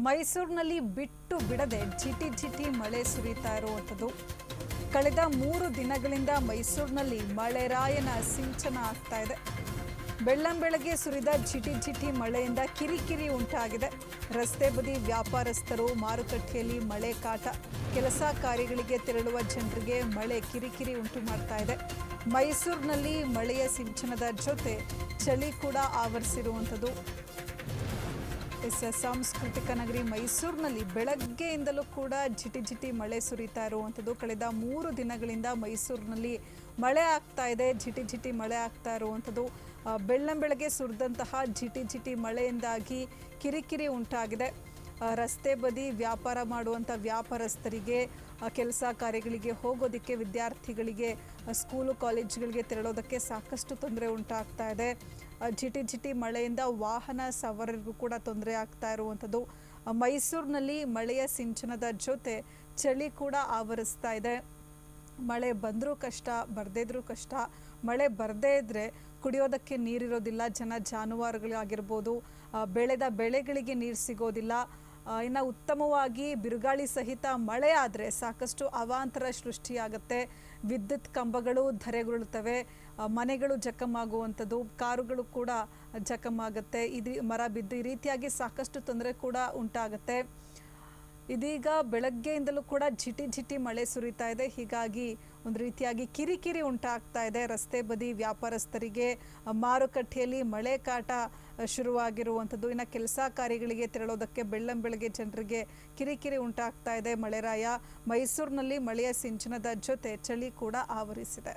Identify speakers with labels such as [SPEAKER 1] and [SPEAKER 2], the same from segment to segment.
[SPEAKER 1] ಮೈಸೂರಿನಲ್ಲಿ ಬಿಟ್ಟು ಬಿಡದೆ ಜಿಟಿ ಮಳೆ ಸುರಿತಾ ಇರುವಂಥದ್ದು. ಕಳೆದ 3 ದಿನಗಳಿಂದ ಮೈಸೂರಿನಲ್ಲಿ ಮಳೆರಾಯನ ಸಿಂಚನ ಆಗ್ತಾ ಇದೆ. ಬೆಳ್ಳಂಬೆಳಗ್ಗೆ ಸುರಿದ ಜಿಟಿ ಮಳೆಯಿಂದ ಕಿರಿಕಿರಿ ಉಂಟಾಗಿದೆ. ರಸ್ತೆ ಬದಿ ವ್ಯಾಪಾರಸ್ಥರು, ಮಾರುಕಟ್ಟೆಯಲ್ಲಿ ಮಳೆ ಕಾಟ, ಕೆಲಸ ಕಾರ್ಯಗಳಿಗೆ ತೆರಳುವ ಜನರಿಗೆ ಮಳೆ ಕಿರಿಕಿರಿ ಉಂಟು ಮಾಡ್ತಾ ಇದೆ. ಮೈಸೂರಿನಲ್ಲಿ ಮಳೆಯ ಸಿಂಚನದ ಜೊತೆ ಚಳಿ ಕೂಡ ಆವರಿಸಿರುವಂಥದ್ದು. ಸಾಂಸ್ಕೃತಿಕ ನಗರಿ ಮೈಸೂರಿನಲ್ಲಿ ಬೆಳಗ್ಗೆಯಿಂದಲೂ ಕೂಡ ಜಿಟಿ ಮಳೆ ಸುರಿತಾ ಇರುವಂಥದ್ದು. ಕಳೆದ 3 ದಿನಗಳಿಂದ ಮೈಸೂರಿನಲ್ಲಿ ಮಳೆ ಆಗ್ತಾ ಇದೆ. ಜಿಟಿ ಮಳೆ ಆಗ್ತಾ ಇರುವಂಥದ್ದು. ಬೆಳ್ಳಂಬೆಳಗ್ಗೆ ಸುರಿದಂತಹ ಜಿಟಿ ಮಳೆಯಿಂದಾಗಿ ಕಿರಿಕಿರಿ ಉಂಟಾಗಿದೆ. ರಸ್ತೆ ಬದಿ ವ್ಯಾಪಾರ ಮಾಡುವಂಥ ವ್ಯಾಪಾರಸ್ಥರಿಗೆ, ಕೆಲಸ ಕಾರ್ಯಗಳಿಗೆ ಹೋಗೋದಕ್ಕೆ, ವಿದ್ಯಾರ್ಥಿಗಳಿಗೆ ಸ್ಕೂಲು ಕಾಲೇಜುಗಳಿಗೆ ತೆರಳೋದಕ್ಕೆ ಸಾಕಷ್ಟು ತೊಂದರೆ ಉಂಟಾಗ್ತಾ ಇದೆ. ಜಿಟಿ ಮಳೆಯಿಂದ ವಾಹನ ಸವಾರರಿಗೂ ಕೂಡ ತೊಂದರೆ ಆಗ್ತಾ ಇರುವಂಥದ್ದು. ಮೈಸೂರಿನಲ್ಲಿ ಮಳೆಯ ಸಿಂಚನದ ಜೊತೆ ಚಳಿ ಕೂಡ ಆವರಿಸ್ತಾ ಇದೆ. ಮಳೆ ಬಂದರೂ ಕಷ್ಟ, ಬರದೇ ಇದ್ರೂ ಕಷ್ಟ. ಮಳೆ ಬರದೇ ಇದ್ದರೆ ಕುಡಿಯೋದಕ್ಕೆ ನೀರಿರೋದಿಲ್ಲ, ಜನ ಜಾನುವಾರುಗಳಾಗಿರ್ಬೋದು, ಬೆಳೆದ ಬೆಳೆಗಳಿಗೆ ನೀರು ಸಿಗೋದಿಲ್ಲ. ಇನ್ನು ಉತ್ತಮವಾಗಿ ಬಿರುಗಾಳಿ ಸಹಿತ ಮಳೆ ಆದರೆ ಸಾಕಷ್ಟು ಅವಾಂತರ ಸೃಷ್ಟಿಯಾಗುತ್ತೆ. ವಿದ್ಯುತ್ ಕಂಬಗಳು ಧರೆಗುರುಳುತ್ತವೆ, ಮನೆಗಳು ಜಖಮಾಗುವಂಥದ್ದು, ಕಾರುಗಳು ಕೂಡ ಜಖಮಾಗುತ್ತೆ, ಮರ ಬಿದ್ದು ಈ ರೀತಿಯಾಗಿ ಸಾಕಷ್ಟು ತೊಂದರೆ ಕೂಡ ಉಂಟಾಗುತ್ತೆ. ಇದೀಗ ಬೆಳಗ್ಗೆಯಿಂದಲೂ ಕೂಡ ಜಿಟಿ ಮಳೆ ಸುರಿತಾ ಇದೆ. ಹೀಗಾಗಿ ಒಂದು ರೀತಿಯಾಗಿ ಕಿರಿಕಿರಿ ಉಂಟಾಗ್ತಾ ಇದೆ. ರಸ್ತೆ ಬದಿ ವ್ಯಾಪಾರಸ್ಥರಿಗೆ, ಮಾರುಕಟ್ಟೆಯಲ್ಲಿ ಮಳೆ ಕಾಟ ಶುರುವಾಗಿರುವಂಥದ್ದು. ಇನ್ನು ಕೆಲಸ ಕಾರ್ಯಗಳಿಗೆ ತೆರಳೋದಕ್ಕೆ ಬೆಳ್ಳಂಬೆಳಗ್ಗೆ ಜನರಿಗೆ ಕಿರಿಕಿರಿ ಉಂಟಾಗ್ತಾ ಇದೆ. ಮಳೆರಾಯ ಮೈಸೂರಿನಲ್ಲಿ ಮಳೆಯ ಸಿಂಚನದ ಜೊತೆ ಚಳಿ ಕೂಡ ಆವರಿಸಿದೆ.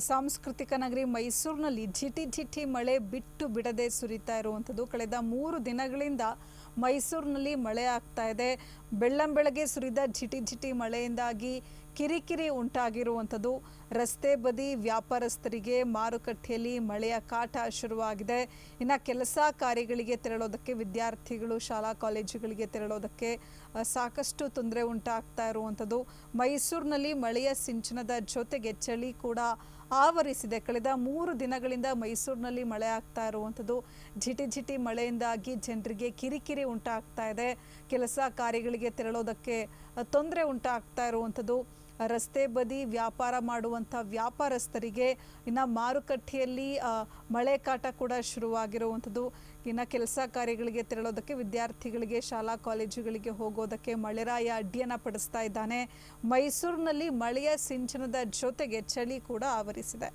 [SPEAKER 1] ಸಾಂಸ್ಕೃತಿಕ ನಗರಿ ಮೈಸೂರಿನಲ್ಲಿ ಜಿಟಿ ಮಳೆ ಬಿಟ್ಟು ಬಿಡದೆ ಸುರಿತಾ ಇರುವಂಥದ್ದು. ಕಳೆದ 3 ದಿನಗಳಿಂದ ಮೈಸೂರಿನಲ್ಲಿ ಮಳೆ ಆಗ್ತಾ ಇದೆ. ಬೆಳ್ಳಂಬೆಳಗ್ಗೆ ಸುರಿದ ಜಿಟಿ ಮಳೆಯಿಂದಾಗಿ ಕಿರಿಕಿರಿ ಉಂಟಾಗಿರುವಂಥದ್ದು. ರಸ್ತೆ ಬದಿ ವ್ಯಾಪಾರಸ್ಥರಿಗೆ, ಮಾರುಕಟ್ಟೆಯಲ್ಲಿ ಮಳೆಯ ಕಾಟ ಶುರುವಾಗಿದೆ. ಇನ್ನು ಕೆಲಸ ಕಾರ್ಯಗಳಿಗೆ ತೆರಳೋದಕ್ಕೆ, ವಿದ್ಯಾರ್ಥಿಗಳು ಶಾಲಾ ಕಾಲೇಜುಗಳಿಗೆ ತೆರಳೋದಕ್ಕೆ ಸಾಕಷ್ಟು ತೊಂದರೆ ಉಂಟಾಗ್ತಾ ಇರುವಂಥದ್ದು. ಮೈಸೂರಿನಲ್ಲಿ ಮಳೆಯ ಸಿಂಚನದ ಜೊತೆಗೆ ಚಳಿ ಕೂಡ ಆವರಿಸಿದೆ. ಕಳೆದ 3 ದಿನಗಳಿಂದ ಮೈಸೂರಿನಲ್ಲಿ ಮಳೆ ಆಗ್ತಾ ಇರುವಂಥದ್ದು. ಜಿಟಿ ಮಳೆಯಿಂದಾಗಿ ಜನರಿಗೆ ಕಿರಿಕಿರಿ ಉಂಟಾಗ್ತಾ ಇದೆ. ಕೆಲಸ ಕಾರ್ಯಗಳಿಗೆ ತೆರಳೋದಕ್ಕೆ ತೊಂದರೆ ಉಂಟಾಗ್ತಾ ಇರುವಂಥದ್ದು. ರಸ್ತೆ ಬದಿ ವ್ಯಾಪಾರ ಮಾಡುವಂಥ ವ್ಯಾಪಾರಸ್ಥರಿಗೆ, ಇನ್ನು ಮಾರುಕಟ್ಟೆಯಲ್ಲಿ ಮಳೆ ಕಾಟ ಕೂಡ ಶುರುವಾಗಿರುವಂಥದ್ದು. ಇನ್ನು ಕೆಲಸ ಕಾರ್ಯಗಳಿಗೆ ತೆರಳೋದಕ್ಕೆ, ವಿದ್ಯಾರ್ಥಿಗಳಿಗೆ ಶಾಲಾ ಕಾಲೇಜುಗಳಿಗೆ ಹೋಗೋದಕ್ಕೆ ಮಳೆರಾಯ ಅಡ್ಡಿಯನ್ನು ಪಡಿಸ್ತಾ ಇದ್ದಾನೆ. ಮೈಸೂರಿನಲ್ಲಿ ಮಳೆಯ ಸಿಂಚನದ ಜೊತೆಗೆ ಚಳಿ ಕೂಡ ಆವರಿಸಿದೆ.